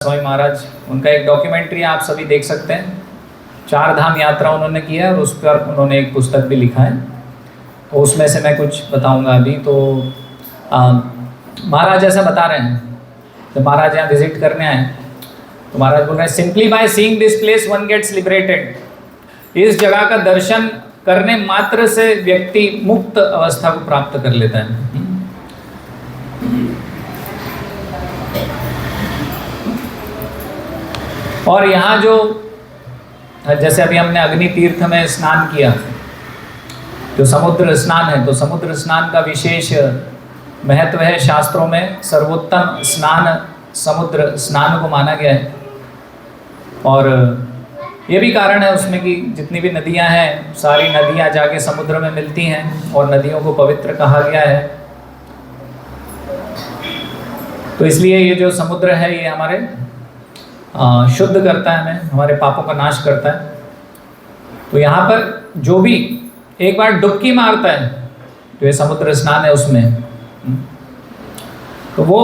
स्वामी महाराज, उनका एक डॉक्यूमेंट्री आप सभी देख सकते हैं। 4 धाम यात्रा उन्होंने किया है और उस पर उन्होंने एक पुस्तक भी लिखा है, तो उसमें से मैं कुछ बताऊंगा अभी। तो महाराज ऐसा बता रहे हैं, जब महाराज यहाँ विजिट करने आए तो महाराज बोल रहे हैं, simply by seeing this place one gets liberated. इस जगह का दर्शन करने मात्र से व्यक्ति मुक्त अवस्था को प्राप्त कर लेता है। और यहाँ जो जैसे अभी हमने अग्नि तीर्थ में स्नान किया, जो समुद्र स्नान है, तो समुद्र स्नान का विशेष महत्व है। शास्त्रों में सर्वोत्तम स्नान समुद्र स्नान को माना गया है। और ये भी कारण है उसमें कि जितनी भी नदियाँ हैं, सारी नदियाँ जाके समुद्र में मिलती हैं और नदियों को पवित्र कहा गया है। तो इसलिए ये जो समुद्र है ये हमारे शुद्ध करता है हमें, हमारे पापों का नाश करता है। तो यहाँ पर जो भी एक बार डुबकी मारता है, जो ये समुद्र स्नान है उसमें, तो वो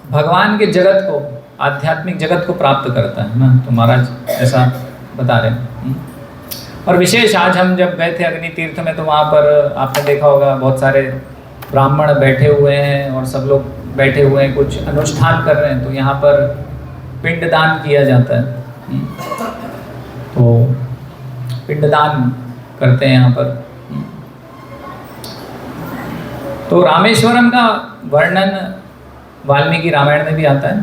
भगवान के जगत को, आध्यात्मिक जगत को प्राप्त करता है ना। तो महाराज ऐसा बता रहे हैं। और विशेष आज हम जब गए थे अग्नि तीर्थ में, तो वहाँ पर आपने देखा होगा बहुत सारे ब्राह्मण बैठे हुए हैं और सब लोग बैठे हुए हैं, कुछ अनुष्ठान कर रहे हैं। तो यहाँ पर पिंडदान किया जाता है, तो पिंडदान करते हैं यहाँ पर। तो रामेश्वरम का वर्णन वाल्मीकि रामायण में भी आता है।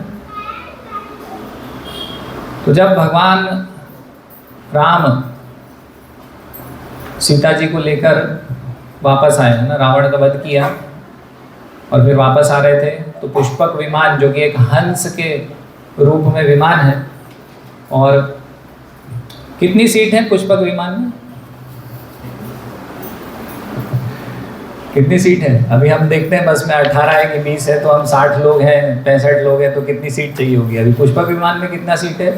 तो जब भगवान राम सीता जी को लेकर वापस आए है ना, रावण का वध किया और फिर वापस आ रहे थे, तो पुष्पक विमान, जो कि एक हंस के रूप में विमान है, और कितनी सीट है पुष्पक विमान में? कितनी सीट है? अभी हम देखते हैं बस में 18 है कि 20 है, तो हम 60 लोग हैं, 65 लोग हैं, तो कितनी सीट चाहिए होगी? अभी पुष्पक विमान में कितना सीट है?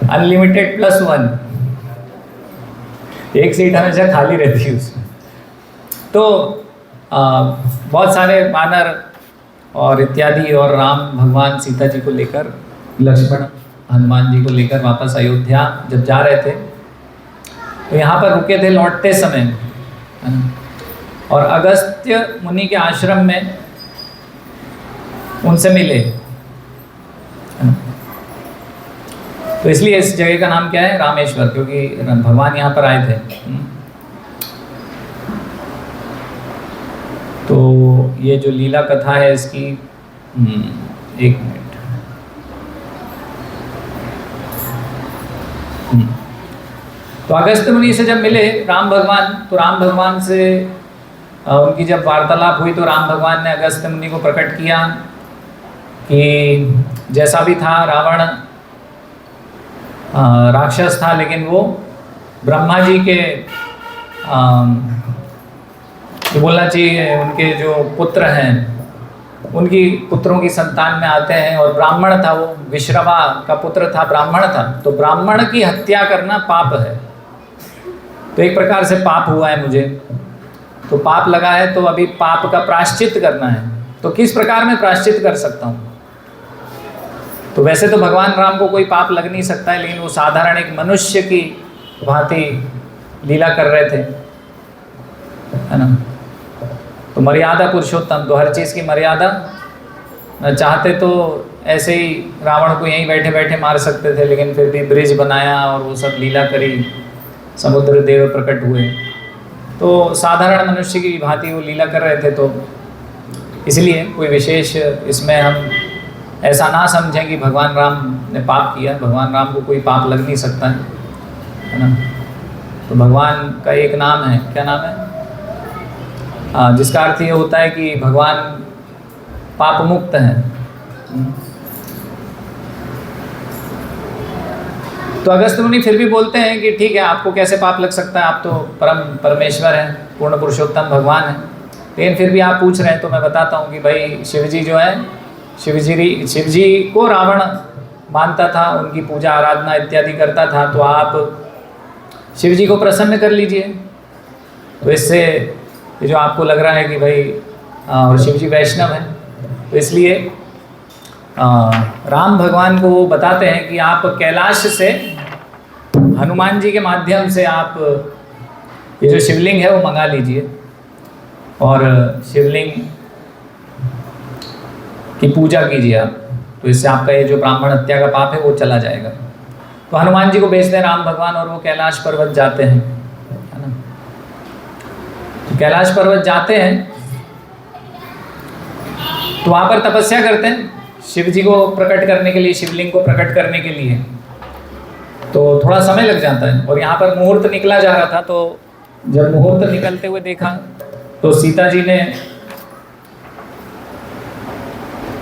Unlimited plus 1। एक सीट हमेशा खाली रहती है उसमें। तो बहुत सारे वानर और इत्यादि, और राम भगवान सीता जी को लेकर, लक्ष्मण हनुमान जी को लेकर वापस अयोध्या जब जा रहे थे, तो यहाँ पर रुके थे लौटते समय, और अगस्त्य मुनि के आश्रम में उनसे मिले। तो इसलिए इस जगह का नाम क्या है? रामेश्वर, क्योंकि भगवान यहाँ पर आए थे। तो ये जो लीला कथा है इसकी, एक मिनट, तो अगस्त्य मुनि से जब मिले राम भगवान, तो राम भगवान से उनकी जब वार्तालाप हुई, तो राम भगवान ने अगस्त्य मुनि को प्रकट किया कि जैसा भी था, रावण राक्षस था, लेकिन वो ब्रह्मा जी के जो बोलना चाहिए, उनके जो पुत्र हैं, उनकी पुत्रों की संतान में आते हैं। और ब्राह्मण था, वो विश्रवा का पुत्र था, ब्राह्मण था। तो ब्राह्मण की हत्या करना पाप है, तो एक प्रकार से पाप हुआ है मुझे। तो पाप लगा है, तो अभी पाप का प्रायश्चित करना है। तो किस प्रकार मैं प्रायश्चित कर सकता हूँ? तो वैसे तो भगवान राम को कोई पाप लग नहीं सकता है, लेकिन वो साधारण एक मनुष्य की भांति लीला कर रहे थे, है ना। तो मर्यादा पुरुषोत्तम, तो हर चीज़ की मर्यादा। चाहते तो ऐसे ही रावण को यहीं बैठे बैठे मार सकते थे, लेकिन फिर भी ब्रिज बनाया और वो सब लीला करी, समुद्र देव प्रकट हुए। तो साधारण मनुष्य की भांति वो लीला कर रहे थे। तो इसलिए कोई विशेष इसमें हम ऐसा ना समझें कि भगवान राम ने पाप किया। भगवान राम को कोई पाप लग नहीं सकता है ना। तो भगवान का एक नाम है, क्या नाम है? जिसका अर्थ ये होता है कि भगवान पाप मुक्त हैं। तो अगस्त्य मुनि फिर भी बोलते हैं कि ठीक है, आपको कैसे पाप लग सकता है, आप तो परमेश्वर हैं, पूर्ण पुरुषोत्तम भगवान हैं। लेकिन फिर भी आप पूछ रहे हैं, तो मैं बताता हूँ कि भाई शिवजी जो है, शिवजी को रावण मानता था, उनकी पूजा आराधना इत्यादि करता था। तो आप शिवजी को प्रसन्न कर लीजिए। तो इससे ये जो आपको लग रहा है कि भाई और शिव जी वैष्णव हैं, तो इसलिए राम भगवान को वो बताते हैं कि आप कैलाश से हनुमान जी के माध्यम से आप ये जो शिवलिंग है वो मंगा लीजिए और शिवलिंग की पूजा कीजिए आप, तो इससे आपका ये जो ब्राह्मण हत्या का पाप है वो चला जाएगा। तो हनुमान जी को भेजते हैं राम भगवान और वो कैलाश पर्वत जाते हैं, है ना। तो कैलाश पर्वत जाते हैं तो वहाँ पर तपस्या करते हैं शिव जी को प्रकट करने के लिए, शिवलिंग को प्रकट करने के लिए। तो थोड़ा समय लग जाता है और यहाँ पर मुहूर्त निकला जा रहा था। तो जब मुहूर्त निकलते हुए देखा तो सीता जी ने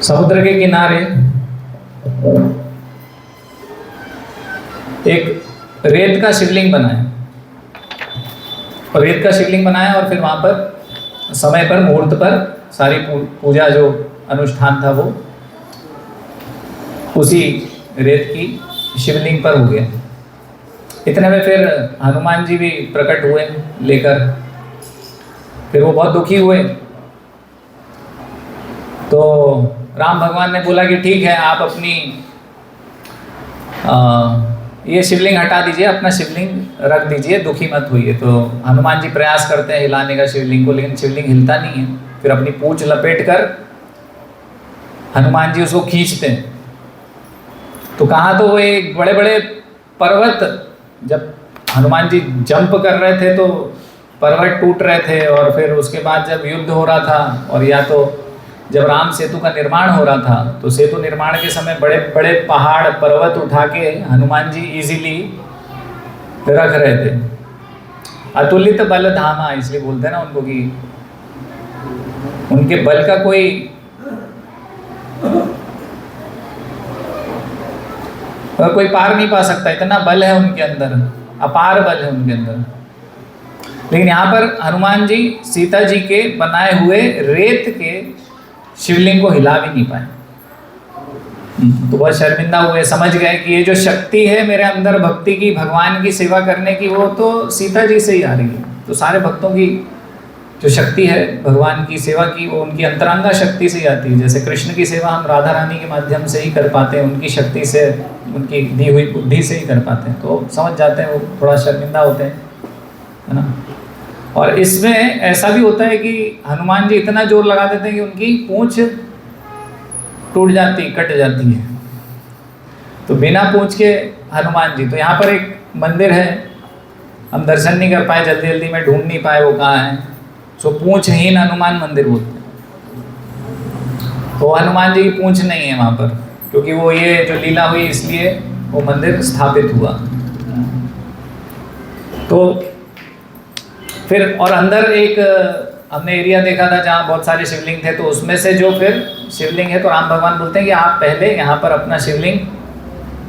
समुद्र के किनारे एक रेत का शिवलिंग बनाया और रेत का शिवलिंग बनाया और फिर वहाँ पर समय पर मुहूर्त पर सारी पूजा जो अनुष्ठान था वो उसी रेत की शिवलिंग पर हो गया। इतने में फिर हनुमान जी भी प्रकट हुए लेकर। फिर वो बहुत दुखी हुए तो राम भगवान ने बोला कि ठीक है, आप अपनी ये शिवलिंग हटा दीजिए, अपना शिवलिंग रख दीजिए, दुखी मत होइए। तो हनुमान जी प्रयास करते हैं हिलाने का शिवलिंग को, लेकिन शिवलिंग हिलता नहीं है। फिर अपनी पूंछ लपेट कर हनुमान जी उसको खींचते हैं। तो कहाँ तो वो एक बड़े बड़े पर्वत, जब हनुमान जी जंप कर रहे थे तो पर्वत टूट रहे थे, और फिर उसके बाद जब युद्ध हो रहा था और या तो जब राम सेतु का निर्माण हो रहा था तो सेतु निर्माण के समय बड़े बड़े पहाड़ पर्वत उठा के हनुमान जी इजीली रख रहे थे। अतुलित बल धामा इसलिए बोलते हैं ना उनको कि उनके बल का कोई पार नहीं पा सकता, इतना बल है उनके अंदर, अपार बल है उनके अंदर। लेकिन यहाँ पर हनुमान जी सीता जी के बनाए हुए रेत के शिवलिंग को हिला भी नहीं पाए। तो बहुत शर्मिंदा हुए, समझ गए कि ये जो शक्ति है मेरे अंदर भक्ति की, भगवान की सेवा करने की, वो तो सीता जी से ही आ रही है। तो सारे भक्तों की जो शक्ति है भगवान की सेवा की, वो उनकी अंतरंगा शक्ति से ही आती है। जैसे कृष्ण की सेवा हम राधा रानी के माध्यम से ही कर पाते हैं, उनकी शक्ति से, उनकी दी हुई बुद्धि से ही कर पाते हैं। तो समझ जाते हैं, वो थोड़ा शर्मिंदा होते हैं, है ना। और इसमें ऐसा भी होता है कि हनुमान जी इतना जोर लगा देते हैं कि उनकी पूंछ टूट जाती, कट जाती है। तो बिना पूंछ के हनुमान जी, तो यहाँ पर एक मंदिर है, हम दर्शन नहीं कर पाए, जल्दी जल्दी में ढूंढ नहीं पाए वो कहाँ है। सो पूंछहीन हनुमान मंदिर बोलते हैं। तो हनुमान जी की पूंछ नहीं है वहाँ पर, क्योंकि वो ये जो लीला हुई इसलिए वो मंदिर स्थापित हुआ। तो फिर और अंदर एक हमने एरिया देखा था जहाँ बहुत सारे शिवलिंग थे। तो उसमें से जो फिर शिवलिंग है, तो राम भगवान बोलते हैं कि आप पहले यहाँ पर अपना शिवलिंग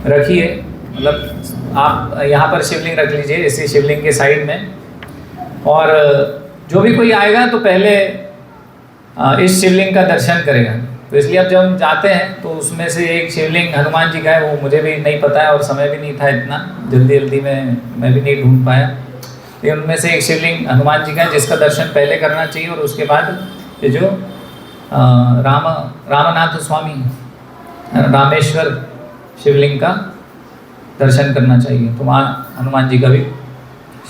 रखिए, मतलब आप यहाँ पर शिवलिंग रख लीजिए इसी शिवलिंग के साइड में, और जो भी कोई आएगा तो पहले इस शिवलिंग का दर्शन करेगा। तो इसलिए अब जब हम जाते हैं तो उसमें से एक शिवलिंग हनुमान जी का है, वो मुझे भी नहीं पता है और समय भी नहीं था इतना, जल्दी जल्दी में मैं भी नहीं ढूंढ पाया। लेकिन उनमें से एक शिवलिंग हनुमान जी का है जिसका दर्शन पहले करना चाहिए, और उसके बाद ये जो रामनाथ स्वामी रामेश्वर शिवलिंग का दर्शन करना चाहिए। तो वहाँ हनुमान जी का भी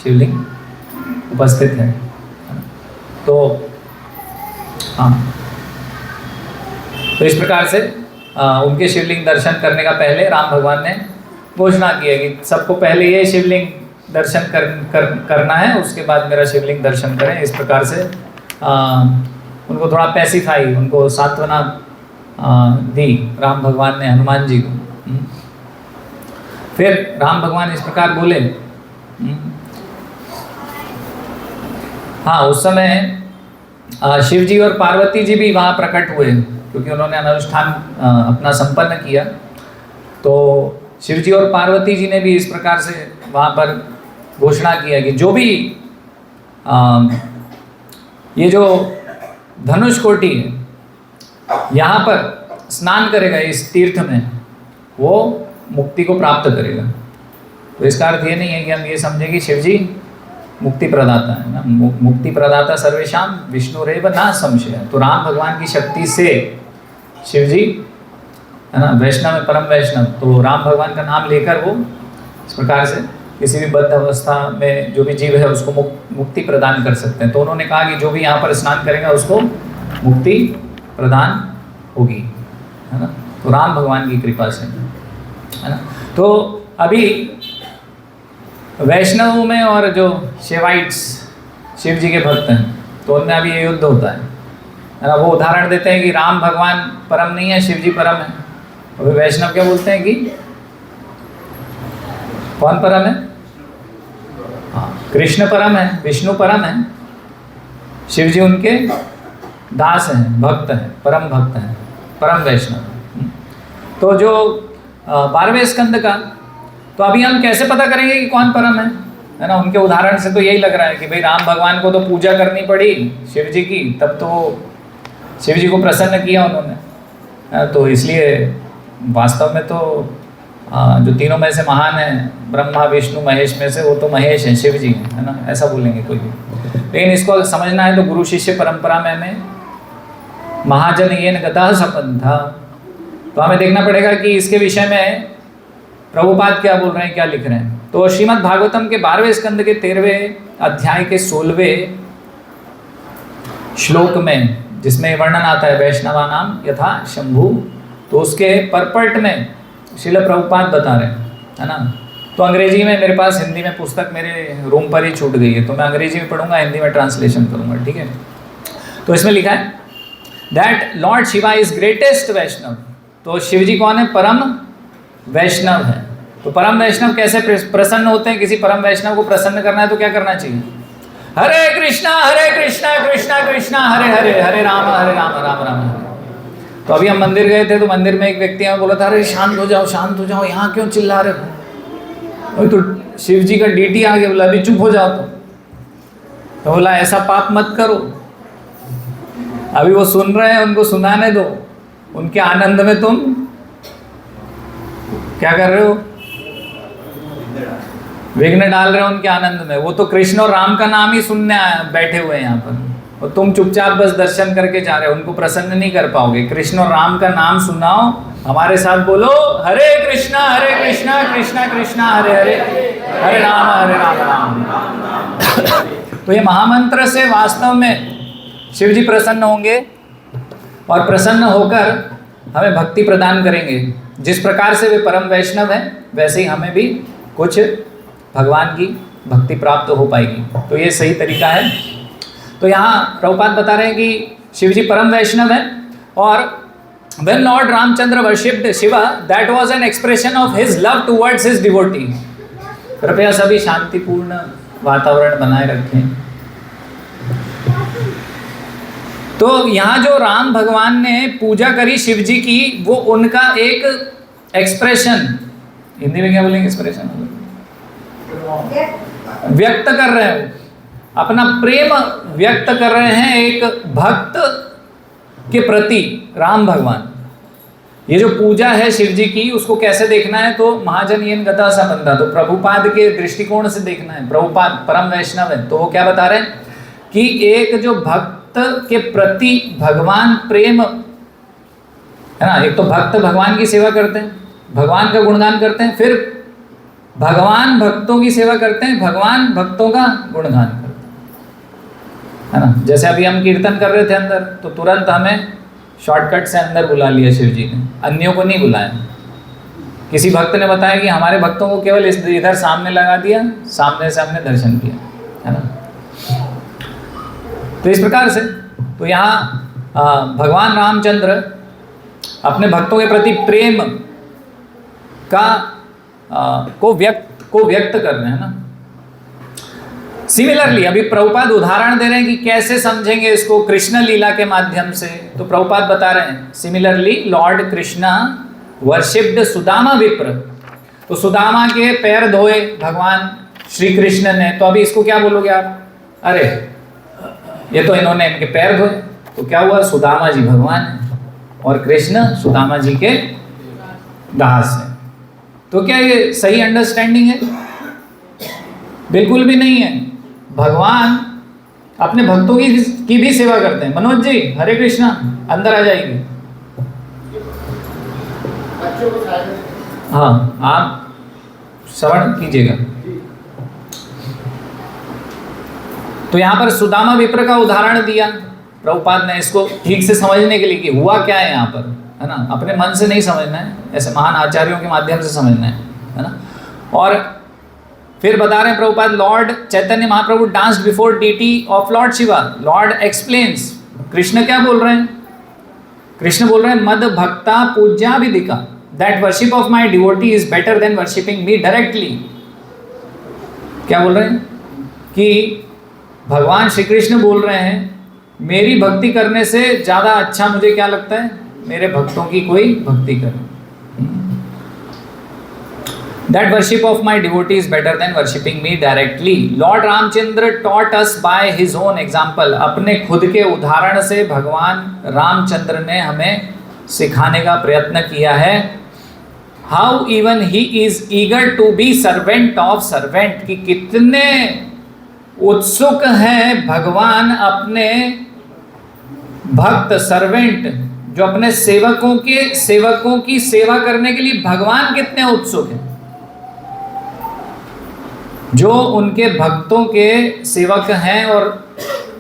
शिवलिंग उपस्थित है। तो हाँ, तो इस प्रकार से उनके शिवलिंग दर्शन करने का पहले राम भगवान ने घोषणा की है कि सबको पहले ये शिवलिंग दर्शन करना है, उसके बाद मेरा शिवलिंग दर्शन करें। इस प्रकार से उनको थोड़ा पैसिफाई, उनको सांत्वना दी राम भगवान ने हनुमान जी को। फिर राम भगवान इस प्रकार बोले, हाँ उस समय शिव जी और पार्वती जी भी वहाँ प्रकट हुए, क्योंकि उन्होंने अनुष्ठान अपना संपन्न किया। तो शिव जी और पार्वती जी ने भी इस प्रकार से वहाँ पर घोषणा किया कि जो भी ये जो धनुष कोटि है यहाँ पर स्नान करेगा इस तीर्थ में, वो मुक्ति को प्राप्त करेगा। तो इसका अर्थ ये नहीं है कि हम ये समझें कि शिव जी मुक्ति प्रदाता है ना, मुक्ति प्रदाता सर्वेशाम विष्णुरेव ना संशय। तो राम भगवान की शक्ति से शिव जी है ना, वैष्णव है, परम वैष्णव। तो राम भगवान का नाम लेकर वो इस प्रकार से किसी भी बद्ध अवस्था में जो भी जीव है उसको मुक्ति प्रदान कर सकते हैं। तो उन्होंने कहा कि जो भी यहाँ पर स्नान करेगा उसको मुक्ति प्रदान होगी, है ना। तो राम भगवान की कृपा से, है ना। तो अभी वैष्णव में और जो शिवाइट्स शिव जी के भक्त हैं तो उनमें अभी ये युद्ध होता है ना। वो उदाहरण देते हैं कि राम भगवान परम नहीं है, शिव जी परम है। और वैष्णव क्या बोलते हैं कि कौन परम है? हाँ, कृष्ण परम है, विष्णु परम है, शिव जी उनके दास हैं, भक्त हैं, परम भक्त हैं, परम वैष्णव। तो जो 12वें स्कंद का, तो अभी हम कैसे पता करेंगे कि कौन परम है ना। उनके उदाहरण से तो यही लग रहा है कि भाई राम भगवान को तो पूजा करनी पड़ी शिव जी की, तब तो शिव जी को प्रसन्न किया उन्होंने। तो इसलिए वास्तव में तो जो तीनों में से महान है, ब्रह्मा विष्णु महेश में से वो तो महेश है, शिव जी है ना, ऐसा बोलेंगे कोई भी। लेकिन इसको समझना है तो गुरु शिष्य परंपरा में हमें महाजन येन गतः सपंथा, तो हमें देखना पड़ेगा कि इसके विषय में प्रभुपाद क्या बोल रहे हैं, क्या लिख रहे हैं। तो श्रीमद् भागवतम के 12वें स्कंद के 13वें अध्याय के 16वें श्लोक में, जिसमें वर्णन आता है वैष्णवा नाम यथा शंभु, तो उसके परपर्ट में श्रील प्रभुपाद बता रहे हैं, है ना। तो अंग्रेजी में मेरे पास, हिंदी में पुस्तक मेरे रूम पर ही छूट गई है, तो मैं अंग्रेजी में पढ़ूंगा, हिंदी में ट्रांसलेशन करूंगा, ठीक है। तो इसमें लिखा है that lord Shiva is greatest Vaishnav. तो शिव जी कौन है? परम वैष्णव है। तो परम वैष्णव कैसे प्रसन्न होते हैं? किसी परम वैष्णव को प्रसन्न करना है तो क्या करना चाहिए? हरे कृष्णा कृष्णा कृष्णा हरे हरे, हरे राम राम राम हरे। तो अभी हम मंदिर गए थे तो मंदिर में एक व्यक्ति हमें बोला था, अरे शांत हो जाओ, यहाँ क्यों चिल्ला रहे हो? अभी तो शिव जी का डीटी आ गया, बोला अभी चुप हो जाओ। तो बोला ऐसा पाप मत करो, अभी वो सुन रहे हैं, उनको सुनाने दो, उनके आनंद में तुम क्या कर रहे हो? विघ्न डाल रहे हो उनके आनंद में। वो तो कृष्ण और राम का नाम ही सुनने बैठे हुए हैं यहाँ पर, और तुम चुपचाप बस दर्शन करके जा रहे हो, उनको प्रसन्न नहीं कर पाओगे। कृष्ण और राम का नाम सुनाओ, हमारे साथ बोलो हरे कृष्णा कृष्णा कृष्णा हरे हरे, हरे राम राम। तो ये महामंत्र से वास्तव में शिव जी प्रसन्न होंगे और प्रसन्न होकर हमें भक्ति प्रदान करेंगे। जिस प्रकार से वे परम वैष्णव हैं वैसे ही हमें भी कुछ भगवान की भक्ति प्राप्त हो पाएगी। तो ये सही तरीका है। तो यहाँ प्रभुपाद बता रहे हैं कि शिव जी परम वैष्णव है, और when Lord Ramchandra worshipped Shiva, that was an expression of his love towards his devotee। कृपया सभी शांतिपूर्ण वातावरण बनाए रखें। तो यहाँ जो राम भगवान ने पूजा करी शिव जी की, वो उनका एक एक्सप्रेशन, हिंदी में क्या बोलेंगे एक्सप्रेशन, व्यक्त कर रहे हैं, अपना प्रेम व्यक्त कर रहे हैं एक भक्त के प्रति। राम भगवान, ये जो पूजा है शिव जी की, उसको कैसे देखना है? तो महाजन येन गतः सपंथा, तो प्रभुपाद के दृष्टिकोण से देखना है। प्रभुपाद परम वैष्णव है, तो वो क्या बता रहे हैं कि एक जो भक्त के प्रति भगवान प्रेम है ना, एक तो भक्त भगवान की सेवा करते हैं, भगवान का गुणगान करते हैं, फिर भगवान भक्तों की सेवा करते हैं, भगवान भक्तों का गुणगान करते हैं, है ना। जैसे अभी हम कीर्तन कर रहे थे अंदर, तो तुरंत हमें शॉर्टकट से अंदर बुला लिया शिव जी ने, अन्यों को नहीं बुलाया। किसी भक्त ने बताया कि हमारे भक्तों को केवल इधर सामने लगा दिया, सामने से हमने दर्शन किया, है ना। तो इस प्रकार से तो यहाँ भगवान रामचंद्र अपने भक्तों के प्रति प्रेम का को व्यक्त कर रहे हैं ना। सिमिलरली अभी प्रभुपाद उदाहरण दे रहे हैं कि कैसे समझेंगे इसको कृष्ण लीला के माध्यम से। तो प्रभुपाद बता रहे हैं similarly Lord Krishna worshipped Sudama विप्र। तो सुदामा के पैर धोए भगवान श्री कृष्ण ने। तो अभी इसको क्या बोलोगे आप? अरे ये तो इन्होंने इनके पैर धोए, तो क्या हुआ? सुदामा जी भगवान है और कृष्ण सुदामा जी के दास है। तो क्या ये सही अंडरस्टैंडिंग है? बिल्कुल भी नहीं है। भगवान अपने भक्तों की भी सेवा करते हैं। मनोज जी हरे कृष्णा, अंदर आ जाएंगे। हाँ, आप श्रवण कीजिएगा। तो यहाँ पर सुदामा विप्र का उदाहरण दिया प्रभुपाद ने, इसको ठीक से समझने के लिए कि हुआ क्या है यहाँ पर, है ना। अपने मन से नहीं समझना है, ऐसे महान आचार्यों के माध्यम से समझना है ना। और फिर बता रहे हैं Prabhupada, lord Chaitanya Mahaprabhu danced before deity of lord Shiva. Lord explains, Krishna क्या बोल रहे हैं? कृष्ण बोल रहे हैं मद भक्ता पूज्या विदिका, that worship of my devotee is better than worshipping me directly. क्या बोल रहे हैं? कि भगवान श्री कृष्ण बोल रहे हैं मेरी भक्ति करने से ज़्यादा अच्छा मुझे क्या लगता है, मेरे भक्तों की कोई भक्ति करें। That worship of my devotee is better than worshipping me directly. Lord Ramchandra taught us by his own example. अपने खुद के उदाहरण से भगवान रामचंद्र ने हमें सिखाने का प्रयत्न किया है। How even he is eager to be servant of servant, कि कितने उत्सुक हैं भगवान अपने भक्त सर्वेंट, जो अपने सेवकों की सेवा करने के लिए भगवान कितने उत्सुक हैं। जो उनके भक्तों के सेवक हैं और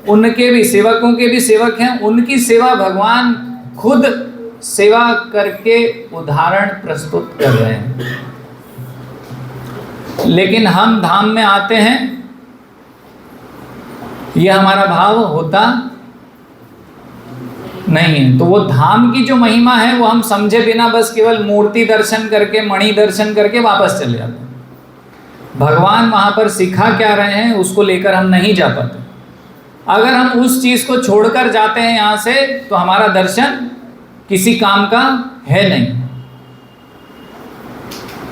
उनके भी सेवकों के भी सेवक हैं, उनकी सेवा भगवान खुद सेवा करके उदाहरण प्रस्तुत कर रहे हैं। लेकिन हम धाम में आते हैं, यह हमारा भाव होता नहीं है। तो वो धाम की जो महिमा है वो हम समझे बिना बस केवल मूर्ति दर्शन करके, मणि दर्शन करके वापस चले जाते हैं। भगवान वहाँ पर सिखा क्या रहे हैं उसको लेकर हम नहीं जा पाते। अगर हम उस चीज़ को छोड़कर जाते हैं यहाँ से, तो हमारा दर्शन किसी काम का है नहीं,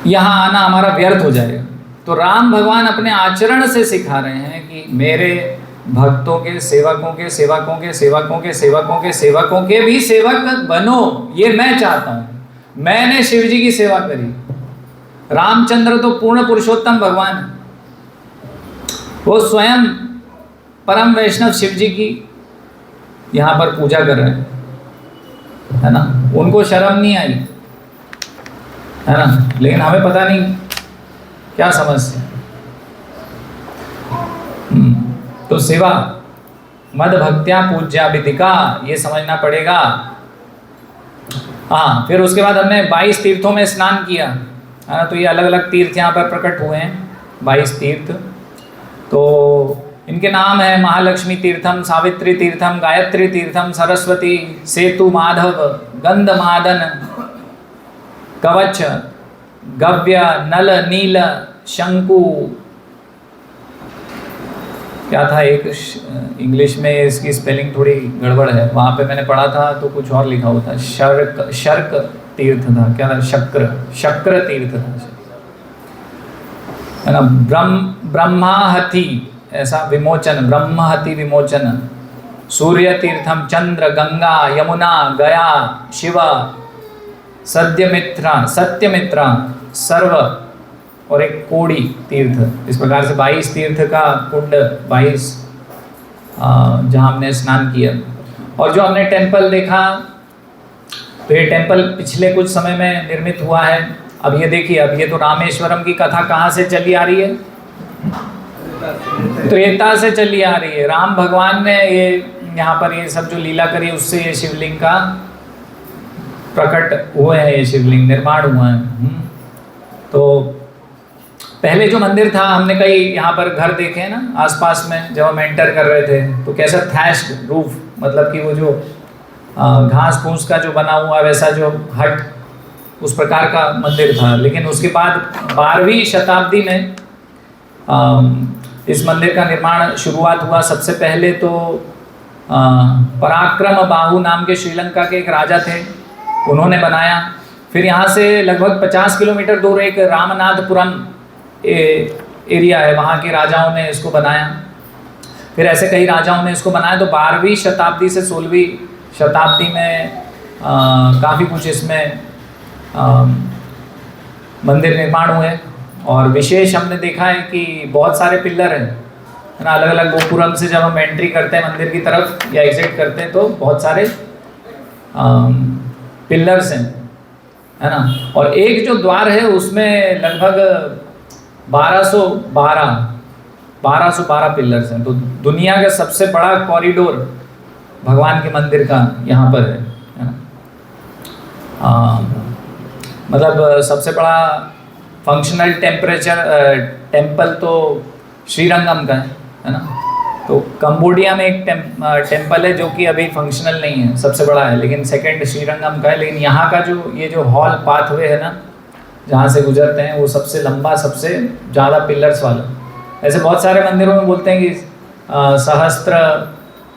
यहाँ आना हमारा व्यर्थ हो जाएगा। तो राम भगवान अपने आचरण से सिखा रहे हैं कि मेरे भक्तों के सेवकों के सेवकों के सेवकों के सेवकों के सेवकों के भी सेवक बनो, ये मैं चाहता हूँ। मैंने शिव जी की सेवा करी, रामचंद्र तो पूर्ण पुरुषोत्तम भगवान है, वो स्वयं परम वैष्णव शिव जी की यहाँ पर पूजा कर रहे हैं, है ना। उनको शर्म नहीं आई, है ना, लेकिन हमें पता नहीं क्या समझते। तो सेवा मद भक्त्या पूज्या विदिका, ये समझना पड़ेगा। हाँ, फिर उसके बाद हमने 22 तीर्थों में स्नान किया, है ना। तो ये अलग अलग तीर्थ यहाँ पर प्रकट हुए हैं, 22 तीर्थ। तो इनके नाम है महालक्ष्मी तीर्थम, सावित्री तीर्थम, गायत्री तीर्थम, सरस्वती, सेतु माधव, गंध मादन, कवच, गव्य, नल, नील, शंकु, क्या था एक इंग्लिश में इसकी स्पेलिंग थोड़ी गड़बड़ है, वहाँ पे मैंने पढ़ा था तो कुछ और लिखा हुआ था, शर्क तीर्थ था, क्या था, शक्र तीर्थ था, है ना। ब्रह्माहति, ऐसा विमोचन, ब्रह्महति विमोचन, सूर्य तीर्थम, चंद्र, गंगा, यमुना, गया, शिव, सत्यमित्रा, सर्व और एक कोड़ी तीर्थ। इस प्रकार से 22 तीर्थ का कुंड, 22 जहाँ हमने स्नान किया। और जो हमने टेंपल देखा, तो ये टेंपल पिछले कुछ समय में निर्मित हुआ है। अब ये देखिए, अब ये तो रामेश्वरम की कथा कहाँ से चली आ रही है, त्रेता से चली आ रही है। राम भगवान ने ये यहाँ पर ये सब जो लीला करी, उससे ये शिवलिंग का प्रकट हुए हैं, ये शिवलिंग निर्माण हुआ है। तो पहले जो मंदिर था, हमने कई यहाँ पर घर देखे हैं ना आसपास में, जब हम एंटर कर रहे थे, तो कैसा थैश्ड रूफ, मतलब कि वो जो घास फूस का जो बना हुआ वैसा जो हट, उस प्रकार का मंदिर था। लेकिन उसके बाद 12वीं शताब्दी में इस मंदिर का निर्माण शुरुआत हुआ। सबसे पहले तो पराक्रम बाहु नाम के श्रीलंका के एक राजा थे, उन्होंने बनाया। फिर यहाँ से लगभग 50 किलोमीटर दूर एक रामनाथपुरम एरिया है, वहाँ के राजाओं ने इसको बनाया। फिर ऐसे कई राजाओं ने इसको बनाया। तो 12वीं शताब्दी से 16वीं शताब्दी में काफ़ी कुछ इसमें मंदिर निर्माण हुए। और विशेष हमने देखा है कि बहुत सारे पिल्लर हैं, है ना। अलग अलग गोपुरम से जब हम एंट्री करते हैं मंदिर की तरफ या एग्जिट करते हैं, तो बहुत सारे पिल्लर्स हैं, है ना। और एक जो द्वार है उसमें लगभग 1212 पिलर्स हैं। तो दुनिया का सबसे बड़ा कॉरिडोर भगवान के मंदिर का यहाँ पर है ना। मतलब सबसे बड़ा फंक्शनल टेम्पल तो श्रीरंगम का है ना। तो कंबोडिया में एक टेम्पल है जो कि अभी फंक्शनल नहीं है, सबसे बड़ा है, लेकिन सेकंड श्रीरंगम का है। लेकिन यहाँ का जो हॉल पाथवे है ना, जहाँ से गुजरते हैं, वो सबसे लंबा, सबसे ज़्यादा पिलर्स वाला। ऐसे बहुत सारे मंदिरों में बोलते हैं कि सहस्त्र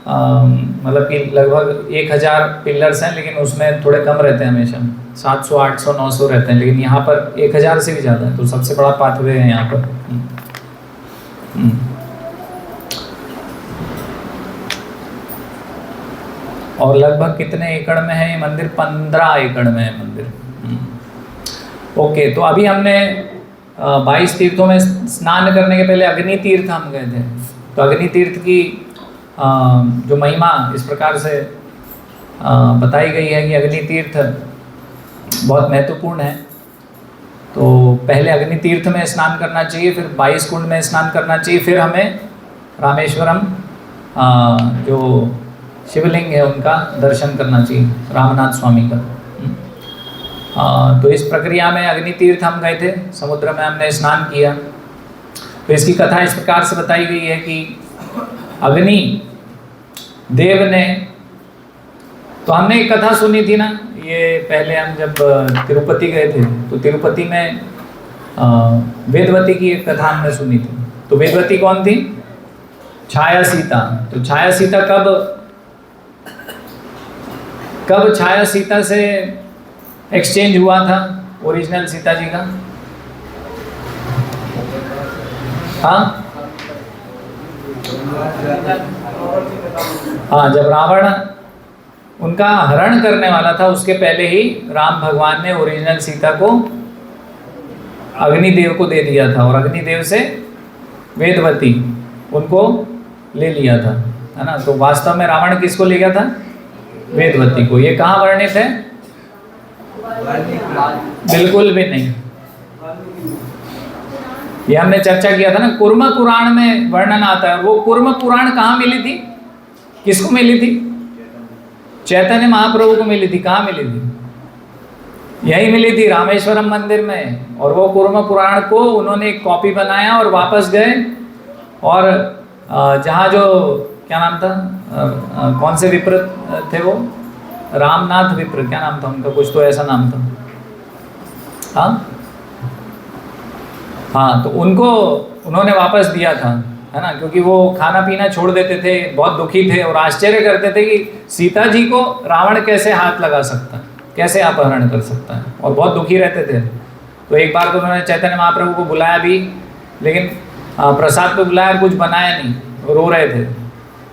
मतलब कि लगभग 1000 पिलर्स हैं, लेकिन उसमें थोड़े कम रहते हैं, हमेशा 700, 800, 900 रहते हैं। लेकिन यहाँ पर 1000 से भी ज़्यादा है। तो सबसे बड़ा पाथवे है यहाँ पर। और लगभग कितने एकड़ में है ये मंदिर? 15 एकड़ में है मंदिर। ओके, तो अभी हमने 22 तीर्थों में स्नान करने के पहले अग्नि तीर्थ हम गए थे। तो अग्नि तीर्थ की जो महिमा इस प्रकार से बताई गई है कि अग्नि तीर्थ बहुत महत्वपूर्ण है। तो पहले अग्नि तीर्थ में स्नान करना चाहिए, फिर 22 कुंड में स्नान करना चाहिए, फिर हमें रामेश्वरम जो शिवलिंग है उनका दर्शन करना चाहिए, रामनाथ स्वामी का। तो इस प्रक्रिया में अग्नि तीर्थ हम गए थे, समुद्र में हमने स्नान किया। तो इसकी कथा इस प्रकार से बताई गई है कि अग्नि देव ने, तो हमने एक कथा सुनी थी ना, ये पहले हम जब तिरुपति गए थे, तो तिरुपति में वेदवती की एक कथा हमने सुनी थी। तो वेदवती कौन थी? छाया सीता। तो छाया सीता कब छाया सीता से एक्सचेंज हुआ था ओरिजिनल सीता जी का? हाँ, जब रावण उनका हरण करने वाला था, उसके पहले ही राम भगवान ने ओरिजिनल सीता को अग्निदेव को दे दिया था, और अग्निदेव से वेदवती उनको ले लिया था, है ना। तो वास्तव में रावण किसको ले गया था? वेदवती को। ये कहाँ वर्णित है? बिल्कुल भी नहीं। ये हमने चर्चा किया था ना, कुर्म पुराण में वर्णन आता है। वो कुर्म पुराण कहाँ मिली थी? किसको मिली थी? चैतन्य महाप्रभु को मिली थी। कहाँ मिली थी? यही मिली थी, रामेश्वरम मंदिर में। और वो कुर्म पुराण को उन्होंने एक कॉपी बनाया और वापस गए, और जहाँ जो क्या नाम था, कौन से विप्र थे वो? रामनाथ विप्र, क्या नाम था उनका? कुछ तो ऐसा नाम था। हाँ, तो उनको उन्होंने वापस दिया था, है ना, क्योंकि वो खाना पीना छोड़ देते थे, बहुत दुखी थे, और आश्चर्य करते थे कि सीता जी को रावण कैसे हाथ लगा सकता है, कैसे अपहरण कर सकता है, और बहुत दुखी रहते थे। तो एक बार तो उन्होंने चैतन्य महाप्रभु को बुलाया भी, लेकिन प्रसाद पे बुलाया और कुछ बनाया नहीं, रो रहे थे।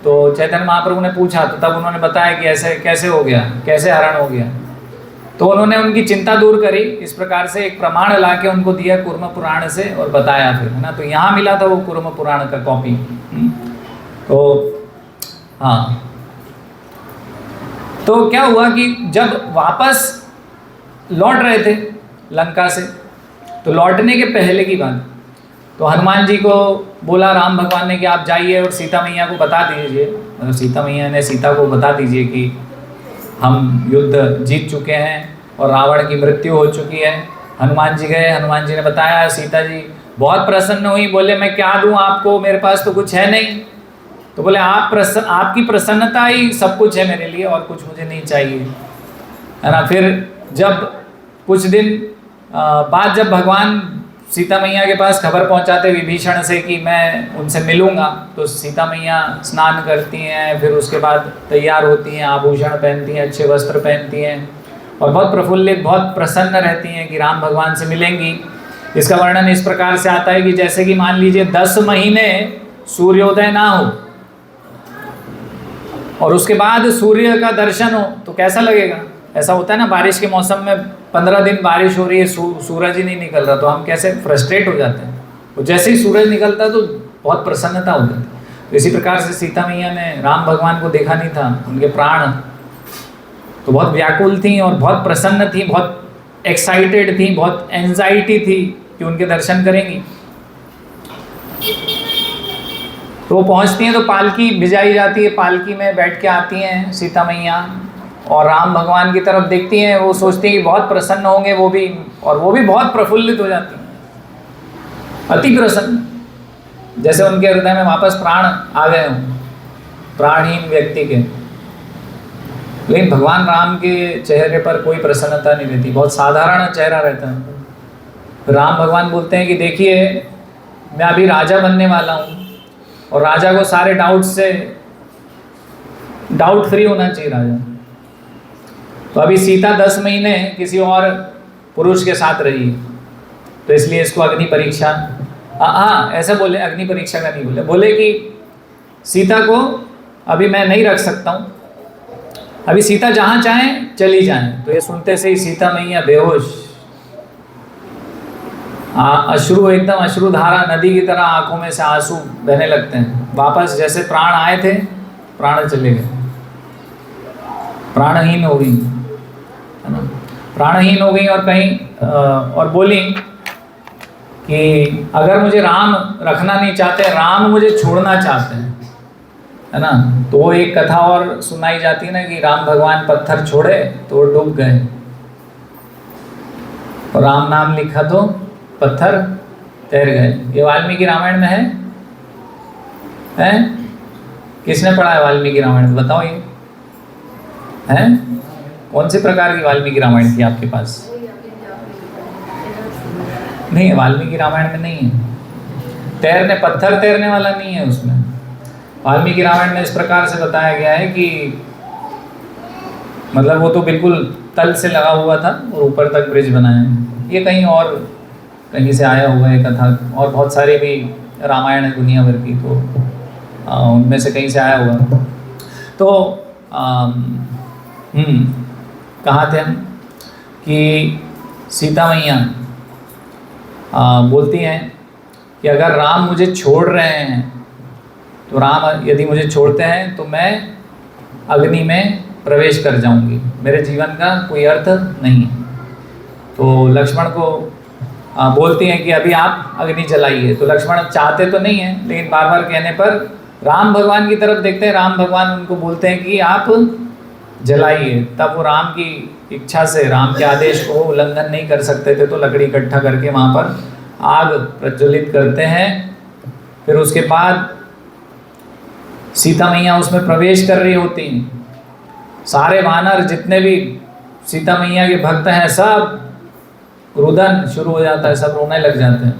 तो चैतन्य महाप्रभु ने पूछा, तो तब उन्होंने बताया कि ऐसे कैसे हो गया, कैसे हरण हो गया। तो उन्होंने उनकी चिंता दूर करी, इस प्रकार से एक प्रमाण लाके उनको दिया कुर्म पुराण से, और बताया फिर, है ना। तो यहाँ मिला था वो कुर्म पुराण का कॉपी। तो हाँ, तो क्या हुआ कि जब वापस लौट रहे थे लंका से, तो लौटने के पहले की बात, तो हनुमान जी को बोला राम भगवान ने कि आप जाइए और सीता मैया को बता दीजिए, मतलब सीता मैया ने सीता को बता दीजिए कि हम युद्ध जीत चुके हैं और रावण की मृत्यु हो चुकी है। हनुमान जी गए, हनुमान जी ने बताया, सीता जी बहुत प्रसन्न हुई, बोले मैं क्या दूं आपको, मेरे पास तो कुछ है नहीं। तो बोले आपकी प्रसन्नता ही सब कुछ है मेरे लिए, और कुछ मुझे नहीं चाहिए, है ना। फिर जब कुछ दिन बाद जब भगवान सीता मैया के पास खबर पहुंचाते विभीषण से कि मैं उनसे मिलूंगा, तो सीता मैया स्नान करती हैं, फिर उसके बाद तैयार होती हैं, आभूषण पहनती हैं, अच्छे वस्त्र पहनती हैं, और बहुत प्रफुल्लित, बहुत प्रसन्न रहती हैं कि राम भगवान से मिलेंगी। इसका वर्णन इस प्रकार से आता है कि जैसे कि मान लीजिए 10 महीने सूर्योदय ना हो और उसके बाद सूर्य का दर्शन हो, तो कैसा लगेगा? ऐसा होता है ना, बारिश के मौसम में 15 दिन बारिश हो रही है, सूरज ही नहीं निकल रहा, तो हम कैसे फ्रस्ट्रेट हो जाते हैं। तो जैसे ही सूरज निकलता तो बहुत प्रसन्नता हो जाती। तो इसी प्रकार से सीता मैया ने राम भगवान को देखा नहीं था, उनके प्राण तो बहुत व्याकुल थी और बहुत प्रसन्न थी, बहुत एक्साइटेड थी, बहुत एंजाइटी थी कि उनके दर्शन करेंगी। तो वो पहुंचती हैं तो पालकी भिजाई जाती है, पालकी में बैठ के आती हैं सीता मैया और राम भगवान की तरफ देखती हैं। वो सोचती हैं कि बहुत प्रसन्न होंगे वो भी, और वो भी बहुत प्रफुल्लित हो जाती हैं, अति प्रसन्न, जैसे उनके हृदय में वापस प्राण आ गए हों, प्राणहीन व्यक्ति के। लेकिन भगवान राम के चेहरे पर कोई प्रसन्नता नहीं रहती, बहुत साधारण चेहरा रहता है। राम भगवान बोलते हैं कि देखिए मैं अभी राजा बनने वाला हूँ, और राजा को सारे डाउट से डाउट फ्री होना चाहिए राजा। तो अभी सीता 10 महीने किसी और पुरुष के साथ रही, तो इसलिए इसको अग्नि परीक्षा, हाँ ऐसे बोले, अग्नि परीक्षा का नहीं बोले, बोले कि सीता को अभी मैं नहीं रख सकता हूँ, अभी सीता जहाँ चाहें चली जाएं। तो ये सुनते से ही सीता मैया बेहोश, अश्रु, एकदम अश्रुधारा नदी की तरह आंखों में से आंसू बहने लगते हैं। वापस जैसे प्राण आए थे प्राण चले गए, प्राणहीन हो गई, है ना, प्राणहीन हो गई। और कहीं और बोली कि अगर मुझे राम रखना नहीं चाहते, राम मुझे छोड़ना चाहते हैं, है ना। तो वो एक कथा और सुनाई जाती है ना कि राम भगवान पत्थर छोड़े तो वो डूब गए, और राम नाम लिखा तो पत्थर तैर गए। ये वाल्मीकि रामायण में है? किसने पढ़ा है वाल्मीकि रामायण, बताओ ये है? कौन से प्रकार की वाल्मीकि रामायण थी आपके पास? नहीं, वाल्मीकि रामायण में नहीं है तैरने, पत्थर तैरने वाला नहीं है उसमें। वाल्मीकि रामायण में इस प्रकार से बताया गया है कि मतलब वो तो बिल्कुल तल से लगा हुआ था और ऊपर तक ब्रिज बनाया है। ये कहीं और कहीं से आया हुआ है कथा, और बहुत सारी भी रामायण है दुनिया भर की, तो उनमें से कहीं से आया हुआ। तो कहाँ थे हम कि सीता मैया बोलती हैं कि अगर राम मुझे छोड़ रहे हैं, तो राम यदि मुझे छोड़ते हैं तो मैं अग्नि में प्रवेश कर जाऊंगी, मेरे जीवन का कोई अर्थ नहीं। तो लक्ष्मण को बोलती हैं कि अभी आप अग्नि जलाइए। तो लक्ष्मण चाहते तो नहीं हैं, लेकिन बार बार कहने पर राम भगवान की तरफ देखते हैं, राम भगवान उनको बोलते हैं कि आप जलाइए। तब वो राम की इच्छा से, राम के आदेश को उल्लंघन नहीं कर सकते थे, तो लकड़ी इकट्ठा करके वहाँ पर आग प्रज्वलित करते हैं। फिर उसके बाद सीता मैया उसमें प्रवेश कर रही होती हैं, सारे वानर जितने भी सीता मैया के भक्त हैं सब रुदन शुरू हो जाता है, सब रोने लग जाते हैं।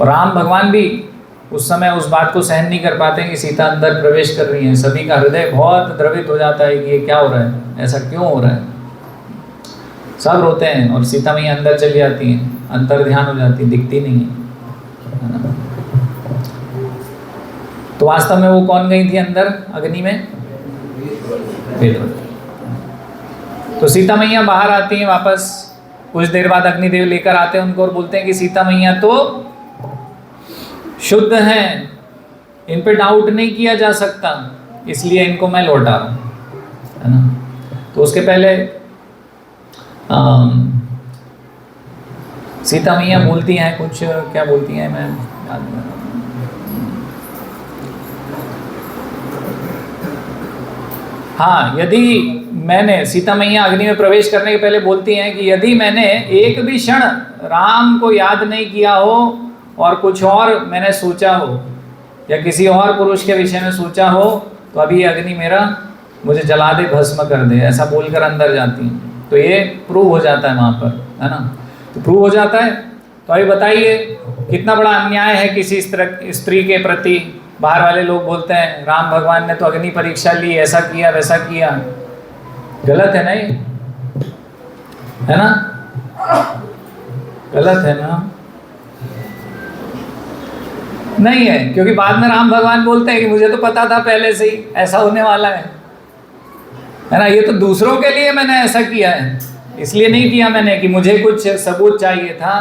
और राम भगवान भी उस समय उस बात को सहन नहीं कर पाते हैं कि सीता अंदर प्रवेश कर रही है। सभी का हृदय बहुत द्रवित हो जाता है कि ये क्या हो रहा है, ऐसा क्यों हो रहा है। सब रोते हैं और सीता मैया अंदर चली जाती हैं, अंतर ध्यान हो जाती है, दिखती नहीं है ना। तो वास्तव में वो कौन गई थी अंदर अग्नि में? तो सीता मैया बाहर आती हैं वापस, कुछ देर बाद अग्निदेव लेकर आते हैं उनको और बोलते हैं कि सीता मैया तो शुद्ध हैं, इन पे डाउट नहीं किया जा सकता, इसलिए इनको मैं लौटा रहा हूँ, है ना। तो उसके पहले सीता मैया बोलती हैं कुछ, क्या बोलती हैं मैं याद नहीं। हाँ, यदि मैंने, सीता मैया अग्नि में प्रवेश करने के पहले बोलती हैं कि यदि मैंने एक भी क्षण राम को याद नहीं किया हो और कुछ और मैंने सोचा हो या किसी और पुरुष के विषय में सोचा हो, तो अभी अग्नि मेरा मुझे जला दे, भस्म कर दे, ऐसा बोलकर अंदर जाती हैं। तो ये प्रूव हो जाता है वहाँ पर, है ना। तो प्रूव हो जाता है। तो अभी बताइए कितना बड़ा अन्याय है किसी स्त्री के प्रति। बाहर वाले लोग बोलते हैं राम भगवान ने तो अग्नि परीक्षा ली, ऐसा किया वैसा किया, गलत है ना, ये है ना, गलत है ना। नहीं है, क्योंकि बाद में राम भगवान बोलते हैं कि मुझे तो पता था पहले से ही ऐसा होने वाला है ना। ये तो दूसरों के लिए मैंने ऐसा किया है, इसलिए नहीं किया मैंने कि मुझे कुछ सबूत चाहिए था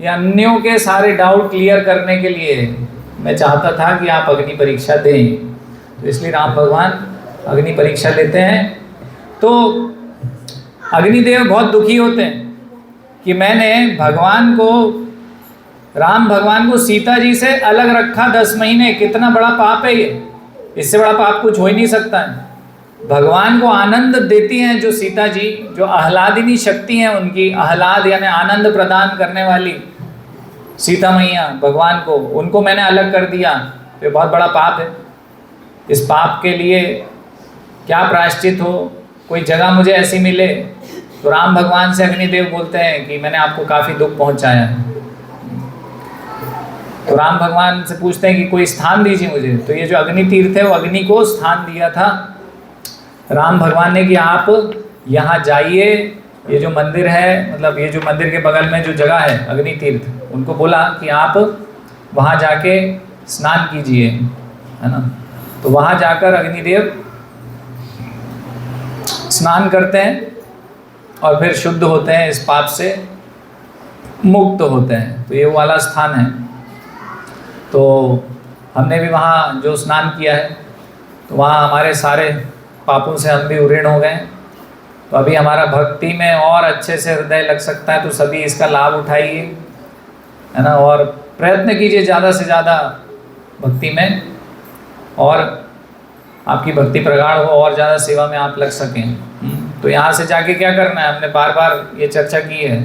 या अन्यों के सारे डाउट क्लियर करने के लिए मैं चाहता था कि आप अग्नि परीक्षा दें। तो इसलिए राम भगवान अग्नि परीक्षा लेते हैं। तो अग्निदेव बहुत दुखी होते हैं कि मैंने भगवान को, राम भगवान को सीता जी से अलग रखा 10 महीने, कितना बड़ा पाप है ये, इससे बड़ा पाप कुछ हो ही नहीं सकता है। भगवान को आनंद देती हैं जो सीता जी, जो आह्लादिनी शक्ति है उनकी, आह्लाद यानी आनंद प्रदान करने वाली सीता मैया भगवान को, उनको मैंने अलग कर दिया, तो ये बहुत बड़ा पाप है। इस पाप के लिए क्या प्रायश्चित हो, कोई जगह मुझे ऐसी मिले। तो राम भगवान से अग्निदेव बोलते हैं कि मैंने आपको काफ़ी दुख पहुंचाया है। तो राम भगवान से पूछते हैं कि कोई स्थान दीजिए मुझे। तो ये जो अग्नि तीर्थ है वो अग्नि को स्थान दिया था राम भगवान ने कि आप यहाँ जाइए, ये जो मंदिर है, मतलब ये जो मंदिर के बगल में जो जगह है अग्नि तीर्थ, उनको बोला कि आप वहाँ जाके स्नान कीजिए, है ना। तो वहाँ जाकर अग्निदेव स्नान करते हैं और फिर शुद्ध होते हैं, इस पाप से मुक्त होते हैं। तो ये वाला स्थान है। तो हमने भी वहाँ जो स्नान किया है, तो वहाँ हमारे सारे पापों से हम भी उऋण हो गए। तो अभी हमारा भक्ति में और अच्छे से हृदय लग सकता है। तो सभी इसका लाभ उठाइए, है ना, और प्रयत्न कीजिए ज़्यादा से ज़्यादा भक्ति में, और आपकी भक्ति प्रगाढ़ हो और ज़्यादा सेवा में आप लग सकें। तो यहाँ से जाके क्या करना है, हमने बार बार ये चर्चा की है,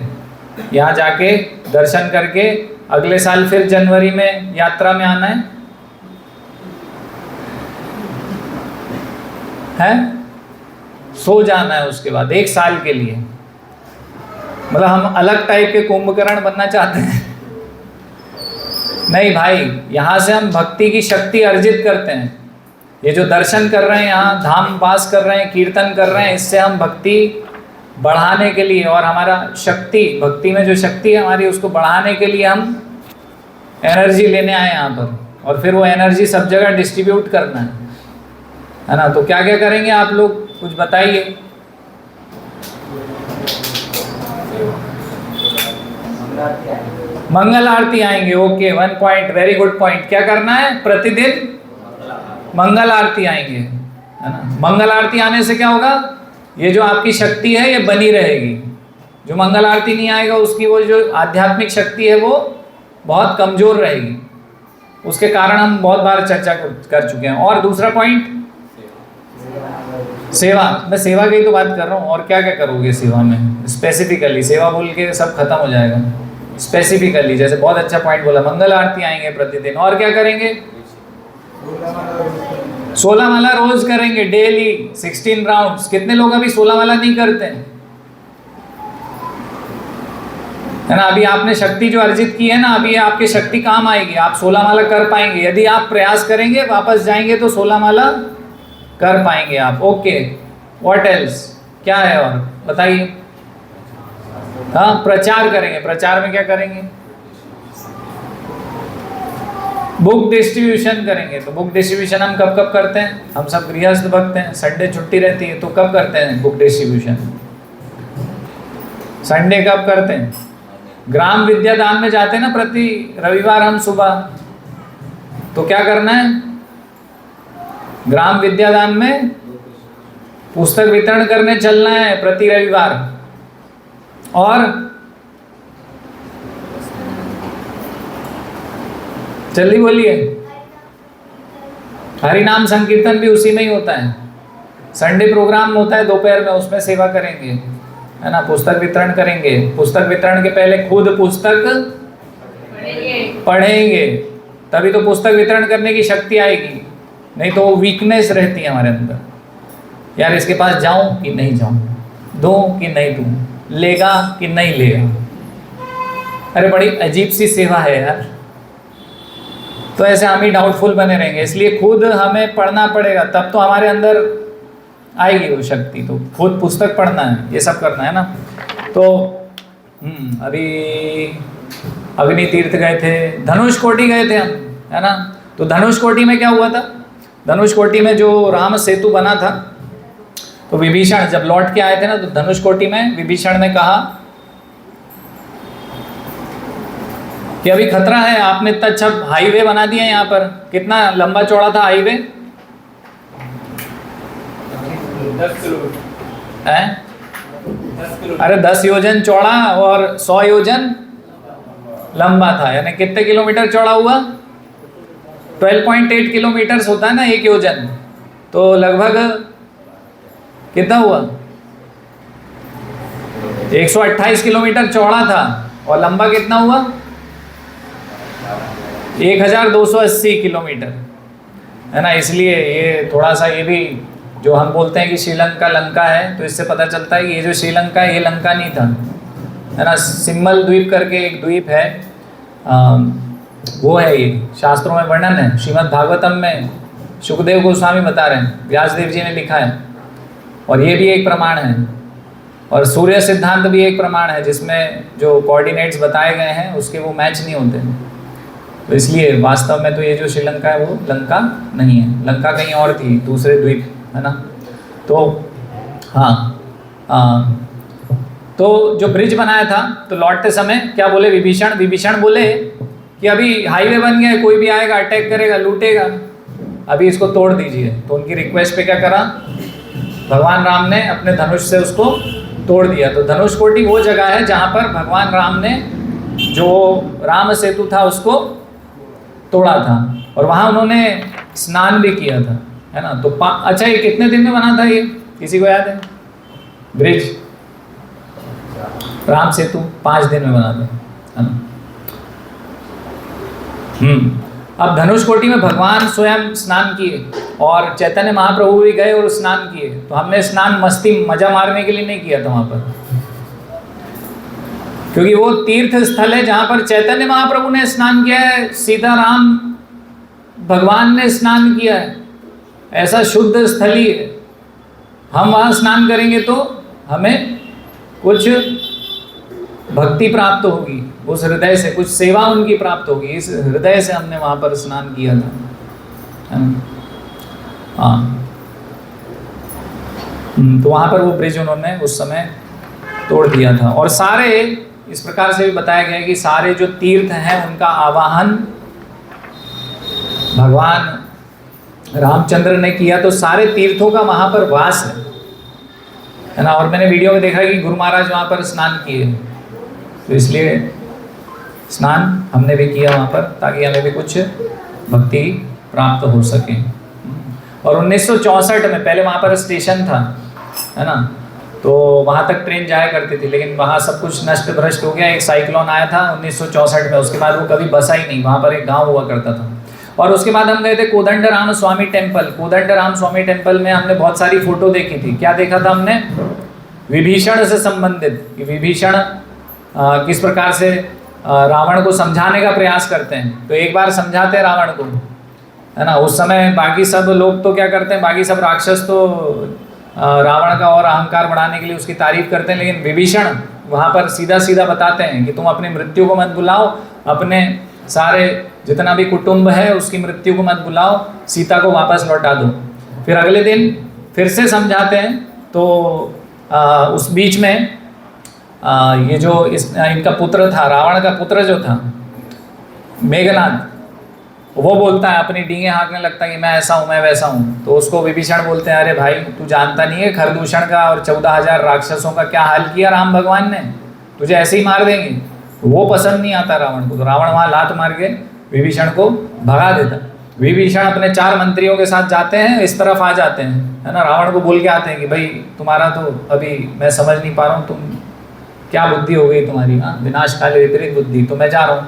यहाँ जाके दर्शन करके अगले साल फिर जनवरी में यात्रा में आना है, सो जाना है उसके बाद 1 साल के लिए। मतलब हम अलग टाइप के कुंभकर्ण बनना चाहते हैं? नहीं भाई, यहाँ से हम भक्ति की शक्ति अर्जित करते हैं। ये जो दर्शन कर रहे हैं, यहाँ धाम वास कर रहे हैं, कीर्तन कर रहे हैं, इससे हम भक्ति बढ़ाने के लिए, और हमारा शक्ति, भक्ति में जो शक्ति है हमारी, उसको बढ़ाने के लिए हम एनर्जी लेने आए यहाँ पर, और फिर वो एनर्जी सब जगह डिस्ट्रीब्यूट करना है ना। तो क्या क्या करेंगे आप लोग, कुछ बताइए। मंगल आरती आएंगे, okay, 1 point, very good point. क्या करना है, प्रतिदिन मंगल आरती आएंगे, है ना। मंगल आरती आने से क्या होगा, ये जो आपकी शक्ति है ये बनी रहेगी। जो मंगल आरती नहीं आएगा उसकी वो जो आध्यात्मिक शक्ति है वो बहुत कमजोर रहेगी। उसके कारण हम बहुत बार चर्चा कर चुके हैं। और दूसरा पॉइंट, सेवा। मैं सेवा की तो बात कर रहा हूँ, और क्या क्या करोगे सेवा में स्पेसिफिकली। सेवा बोल के सब खत्म हो जाएगा। स्पेसिफिकली, जैसे बहुत अच्छा पॉइंट बोला, मंगल आरती आएंगे प्रतिदिन, और क्या करेंगे, 16 माला रोज करेंगे, डेली 16 राउंड्स। कितने लोग अभी 16 माला नहीं करते हैं, है ना। अभी आपने शक्ति जो अर्जित की है ना, अभी आपकी शक्ति काम आएगी, आप 16 माला कर पाएंगे। यदि आप प्रयास करेंगे, वापस जाएंगे तो 16 माला कर पाएंगे आप। ओके, व्हाट एल्स, क्या है और बताइए। हाँ, प्रचार करेंगे। प्रचार में क्या करेंगे, बुक डिस्ट्रीब्यूशन करेंगे। तो बुक डिस्ट्रीब्यूशन हम कब कब करते हैं, हम सब गृहस्थ भक्त हैं, संडे छुट्टी रहती है, तो कब करते हैं बुक डिस्ट्रीब्यूशन, संडे कब करते हैं। ग्राम विद्यादान में जाते हैं ना प्रति रविवार हम सुबह। तो क्या करना है, ग्राम विद्यादान में पुस्तक वितरण करने चलना है प्रति रविवार। और जल्दी बोलिए, हरि नाम संकीर्तन भी उसी में ही होता है। संडे प्रोग्राम होता है दोपहर में, उसमें सेवा करेंगे, है ना। पुस्तक वितरण करेंगे। पुस्तक वितरण के पहले खुद पुस्तक पढ़ेंगे, तभी तो पुस्तक वितरण करने की शक्ति आएगी। नहीं तो वो वीकनेस रहती है हमारे अंदर, यार इसके पास जाऊं कि नहीं जाऊं, दूं कि नहीं दूं, लेगा कि नहीं लेगा। अरे बड़ी अजीब सी सेवा है यार। तो ऐसे हम ही डाउटफुल बने रहेंगे। इसलिए खुद हमें पढ़ना पड़ेगा, तब तो हमारे अंदर आएगी वो शक्ति। तो खुद पुस्तक पढ़ना है, ये सब करना है ना। तो अभी अग्नि तीर्थ गए थे, धनुष कोटि गए थे हम, है ना। तो धनुष कोटि में क्या हुआ था, धनुष कोटि में जो राम सेतु बना था, तो विभीषण जब लौट के आए थे ना, तो धनुष कोटि में विभीषण ने कहा कि अभी खतरा है, आपने इतना अच्छा हाईवे बना दिया यहाँ पर। कितना लंबा चौड़ा था हाईवे, 10 किलोमीटर। अरे 10 योजन चौड़ा और 100 योजन लंबा था, यानी कितने किलोमीटर चौड़ा हुआ? 12.8 किलोमीटर होता है ना एक योजन, तो लगभग कितना हुआ? 128 किलोमीटर चौड़ा था और लंबा कितना हुआ? 1280 किलोमीटर, है ना। इसलिए ये थोड़ा सा, ये भी जो हम बोलते हैं कि श्रीलंका लंका है, तो इससे पता चलता है कि ये जो श्रीलंका है ये लंका नहीं था, है ना। सिम्मल द्वीप करके एक द्वीप है, वो है, ये शास्त्रों में वर्णन है। श्रीमद् भागवतम में सुखदेव गोस्वामी बता रहे हैं, व्यासदेव जी ने लिखा है, और ये भी एक प्रमाण है। और सूर्य सिद्धांत भी एक प्रमाण है, जिसमें जो कोऑर्डिनेट्स बताए गए हैं उसके वो मैच नहीं होते। तो इसलिए वास्तव में तो ये जो श्रीलंका है वो लंका नहीं है, लंका कहीं और थी, दूसरे द्वीप, है ना। तो हाँ, तो जो ब्रिज बनाया था, तो लौटते समय क्या बोले विभीषण बोले कि अभी हाईवे बन गया है, कोई भी आएगा अटैक करेगा, लूटेगा, अभी इसको तोड़ दीजिए। तो उनकी रिक्वेस्ट पे क्या करा, भगवान राम ने अपने धनुष से उसको तोड़ दिया। तो धनुष कोटि वो जगह है जहाँ पर भगवान राम ने जो राम सेतु था उसको तोड़ा था, और वहाँ उन्होंने स्नान भी किया था, है ना। तो अच्छा, ये कितने दिन में बना था ये, किसी को याद है? ब्रिज राम सेतु 5 दिन में बना था, है ना। अब धनुष कोटि में भगवान स्वयं स्नान किए और चैतन्य महाप्रभु भी गए और स्नान किए। तो हमने स्नान मस्ती मजा मारने के लिए नहीं किया था वहां पर, क्योंकि वो तीर्थ स्थल है जहां पर चैतन्य महाप्रभु ने स्नान किया है, सीताराम भगवान ने स्नान किया है, ऐसा शुद्ध स्थल ही है। हम वहां स्नान करेंगे तो हमें कुछ भक्ति प्राप्त होगी, उस हृदय से कुछ सेवा उनकी प्राप्त होगी, इस हृदय से हमने वहां पर स्नान किया था, है ना। हाँ, तो वहां पर वो ब्रिज उन्होंने उस समय तोड़ दिया था। और सारे इस प्रकार से भी बताया गया है कि सारे जो तीर्थ हैं उनका आवाहन भगवान रामचंद्र ने किया, तो सारे तीर्थों का वहां पर वास है ना। और मैंने वीडियो में देखा कि गुरु महाराज वहां पर स्नान किए, तो इसलिए स्नान हमने भी किया वहाँ पर, ताकि हमें भी कुछ भक्ति प्राप्त हो सके। और 1964 में पहले वहाँ पर स्टेशन था, है ना, तो वहाँ तक ट्रेन जाया करती थी, लेकिन वहाँ सब कुछ नष्ट भ्रष्ट हो गया। एक साइक्लोन आया था 1964 में, उसके बाद वो कभी बसा ही नहीं। वहाँ पर एक गाँव हुआ करता था। और उसके बाद हम गए थे कोदंडराम स्वामी टेम्पल। कोदंडराम स्वामी टेम्पल में हमने बहुत सारी फोटो देखी थी। क्या देखा था हमने? विभीषण से संबंधित, कि विभीषण किस प्रकार से रावण को समझाने का प्रयास करते हैं। तो एक बार समझाते हैं रावण को, है ना। उस समय बाकी सब लोग तो क्या करते हैं, बाकी सब राक्षस तो रावण का और अहंकार बढ़ाने के लिए उसकी तारीफ करते हैं, लेकिन विभीषण वहाँ पर सीधा सीधा बताते हैं कि तुम अपनी मृत्यु को मत बुलाओ, अपने सारे जितना भी कुटुंब है उसकी मृत्यु को मत बुलाओ, सीता को वापस लौटा दो। फिर अगले दिन फिर से समझाते हैं, तो उस बीच में ये जो इनका पुत्र था, रावण का पुत्र जो था मेघनाद, वो बोलता है, अपनी डींगे हाँकने लगता है कि मैं ऐसा हूँ, मैं वैसा हूँ। तो उसको विभीषण बोलते हैं, अरे भाई तू जानता नहीं है खरदूषण का और 14,000 राक्षसों का क्या हाल किया राम भगवान ने, तुझे ऐसे ही मार देंगे। वो पसंद नहीं आता रावण को, तो रावण वहाँ लात मार के विभीषण को भगा देता। विभीषण अपने 4 मंत्रियों के साथ जाते हैं, इस तरफ आ जाते हैं, है ना। रावण को बोल के आते हैं कि भाई तुम्हारा तो अभी मैं समझ नहीं पा रहा हूँ, तुम क्या बुद्धि हो गई तुम्हारी, हाँ, विनाश काले विपरीत बुद्धि, तो मैं जा रहा हूँ।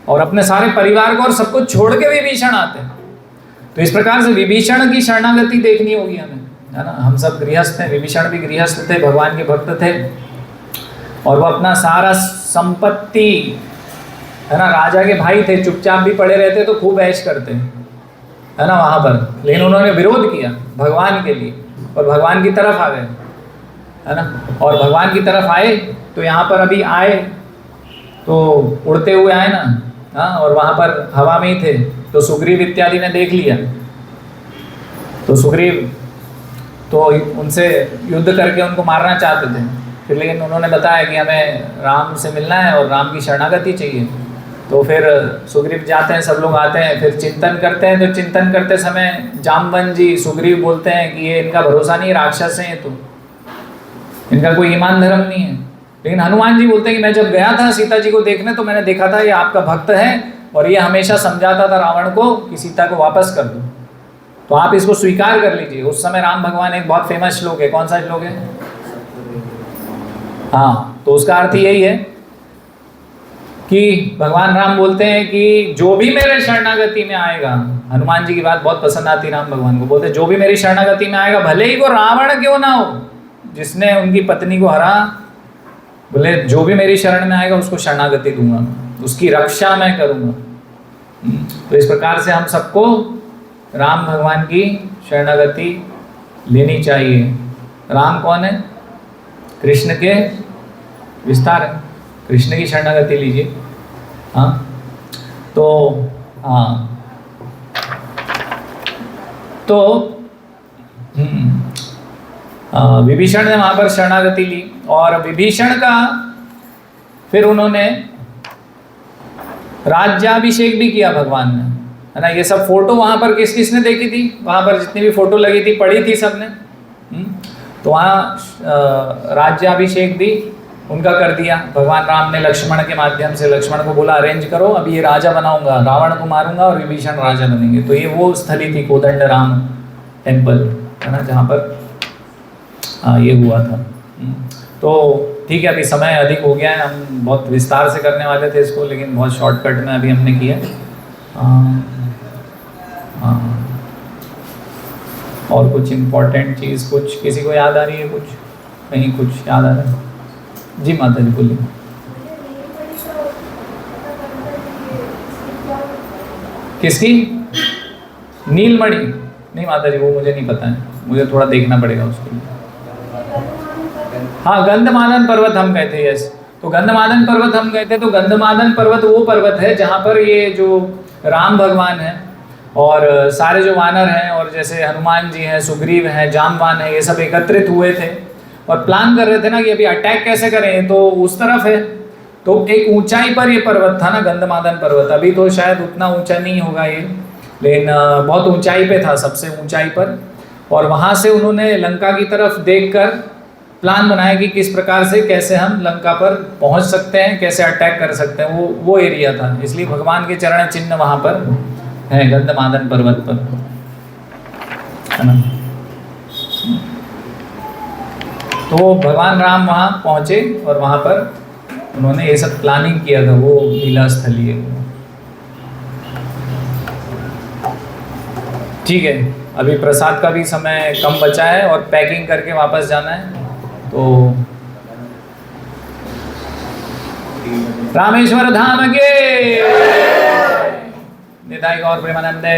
और अपने सारे परिवार को और सब कुछ छोड़ के विभीषण आते हैं। तो इस प्रकार से विभीषण की शरणागति देखनी होगी हमें, है ना। हम सब गृहस्थ हैं, विभीषण भी गृहस्थ थे, भगवान के भक्त थे, और वो अपना सारा संपत्ति, है ना, राजा के भाई थे, चुपचाप भी पड़े रहते तो खूब ऐश करते, है ना, वहाँ पर। लेकिन उन्होंने विरोध किया भगवान के लिए और भगवान की तरफ आ गए, है ना। और भगवान की तरफ आए तो यहाँ पर अभी आए तो उड़ते हुए आए ना, हाँ, और वहाँ पर हवा में ही थे। तो सुग्रीव इत्यादि ने देख लिया, तो सुग्रीव तो उनसे युद्ध करके उनको मारना चाहते थे। फिर लेकिन उन्होंने बताया कि हमें राम से मिलना है और राम की शरणागति चाहिए। तो फिर सुग्रीव जाते हैं, सब लोग आते हैं, फिर चिंतन करते हैं। तो चिंतन करते समय जामवन जी सुग्रीव बोलते हैं कि ये इनका भरोसा नहीं, राक्षस हैं ये तो, इनका कोई ईमान धर्म नहीं है। लेकिन हनुमान जी बोलते हैं कि मैं जब गया था सीता जी को देखने तो मैंने देखा था ये आपका भक्त है और ये हमेशा समझाता था रावण को कि सीता को वापस कर दो, तो आप इसको स्वीकार कर लीजिए। उस समय राम भगवान एक बहुत फेमस श्लोक है, कौन सा श्लोक है? हाँ, तो उसका अर्थ यही है कि भगवान राम बोलते हैं कि जो भी मेरे शरणागति में आएगा, हनुमान जी की बात बहुत पसंद आती राम भगवान को, बोलते जो भी मेरी शरणागति में आएगा, भले ही वो रावण क्यों ना हो जिसने उनकी पत्नी को हरा, बोले जो भी मेरी शरण में आएगा उसको शरणागति दूंगा, उसकी रक्षा मैं करूंगा। तो इस प्रकार से हम सबको राम भगवान की शरणागति लेनी चाहिए। राम कौन है? कृष्ण के विस्तार है, कृष्ण की शरणागति लीजिए। हाँ, तो हाँ, तो विभीषण ने वहां पर शरणागति ली और विभीषण का फिर उन्होंने राज्याभिषेक भी किया भगवान ने, है ना। ये सब फोटो वहां पर किस किसने देखी थी? वहां पर जितनी भी फोटो लगी थी पढ़ी थी सबने। तो वहाँ राज्याभिषेक भी उनका कर दिया भगवान राम ने लक्ष्मण के माध्यम से। लक्ष्मण को बोला अरेंज करो, अभी ये राजा बनाऊंगा, रावण को मारूंगा और विभीषण राजा बनेंगे। तो ये वो स्थली थी कोदंड राम टेम्पल, है ना, जहाँ पर ये हुआ था। तो ठीक है, अभी समय अधिक हो गया है, हम बहुत विस्तार से करने वाले थे इसको, लेकिन बहुत शॉर्टकट में अभी हमने किया। और कुछ इम्पोर्टेंट चीज़ कुछ किसी को याद आ रही है? कुछ कहीं कुछ याद आ रहा है? जी माता जी बोलिए। किसकी? नीलमणि? नहीं माता जी, वो मुझे नहीं पता है, मुझे थोड़ा देखना पड़ेगा उसके लिए। हाँ, गंधमादन पर्वत हम कहते हैं। यस, तो गंधमादन पर्वत हम कहते हैं। तो गंधमादन पर्वत वो पर्वत है जहाँ पर ये जो राम भगवान है और सारे जो वानर हैं और जैसे हनुमान जी हैं, सुग्रीव हैं, जामवान है, ये सब एकत्रित हुए थे और प्लान कर रहे थे ना कि अभी अटैक कैसे करें। तो उस तरफ है, तो एक ऊंचाई पर ये पर्वत था ना, गंधमादन पर्वत। अभी तो शायद उतना ऊंचा नहीं होगा ये, लेकिन बहुत ऊंचाई पे था, सबसे ऊंचाई पर। और वहाँ से उन्होंने लंका की तरफ देखकर प्लान बनाया कि किस प्रकार से कैसे हम लंका पर पहुँच सकते हैं, कैसे अटैक कर सकते हैं। वो एरिया था, इसलिए भगवान के चरण चिन्ह वहाँ पर है गंधमादन पर्वत पर, है ना। तो भगवान राम वहाँ पहुँचे और वहाँ पर उन्होंने ये सब प्लानिंग किया था। वो लीला स्थली है। ठीक है, अभी प्रसाद का भी समय कम बचा है और पैकिंग करके वापस जाना है। तो रामेश्वर धाम के निताई गौर प्रेमानंदे।